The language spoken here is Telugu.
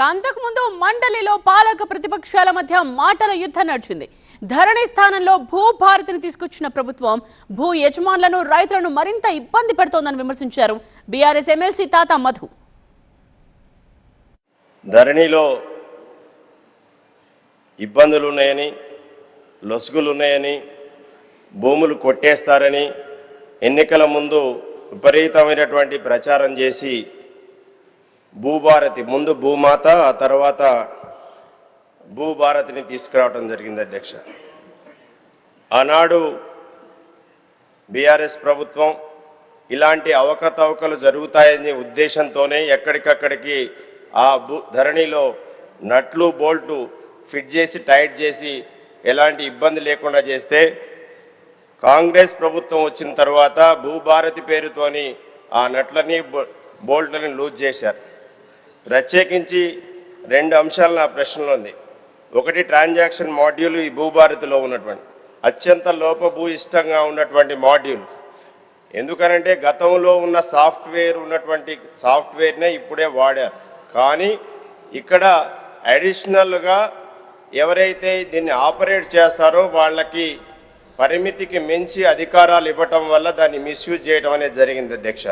అంతకుముందు మండలిలో పాలక ప్రతిపక్షాల మధ్య మాటల యుద్ధం నడిచింది. ధరణి స్థానంలో భూభారతిని తీసుకొచ్చిన ప్రభుత్వం భూ యజమానులను రైతులను మరింత ఇబ్బంది పెడుతోందని విమర్శించారు బీఆర్ఎస్ ఎమ్మెల్సీ తాత మధు. ధరణిలో ఇబ్బందులు ఉన్నాయని, లొసుగులు ఉన్నాయని, భూములు కొట్టేస్తారని ఎన్నికల ముందు విపరీతమైనటువంటి ప్రచారం చేసి భూభారతి, ముందు భూమాత, ఆ తర్వాత భూభారతిని తీసుకురావడం జరిగింది అధ్యక్ష. ఆనాడు బీఆర్ఎస్ ప్రభుత్వం ఇలాంటి అవకతవకలు జరుగుతాయనే ఉద్దేశంతోనే ఎక్కడికక్కడికి ఆ ధరణిలో నట్లు బోల్టు ఫిట్ చేసి టైట్ చేసి ఎలాంటి ఇబ్బంది లేకుండా చేస్తే, కాంగ్రెస్ ప్రభుత్వం వచ్చిన తర్వాత భూభారతి పేరుతోని ఆ నట్లని బోల్ట్లని లూజ్ చేశారు. ప్రత్యేకించి రెండు అంశాలు నా ప్రశ్నలో ఉంది. ఒకటి, ట్రాన్సాక్షన్ మాడ్యూల్ ఈ భూభారతిలో ఉన్నటువంటి అత్యంత లోపభూయిష్టంగా ఉన్నటువంటి మాడ్యూల్. ఎందుకనంటే గతంలో ఉన్న ఉన్నటువంటి సాఫ్ట్వేర్నే ఇప్పుడే వాడారు. కానీ ఇక్కడ అడిషనల్గా ఎవరైతే దీన్ని ఆపరేట్ చేస్తారో వాళ్ళకి పరిమితికి మించి అధికారాలు ఇవ్వటం వల్ల దాన్ని మిస్యూజ్ చేయడం అనేది జరిగింది అధ్యక్ష.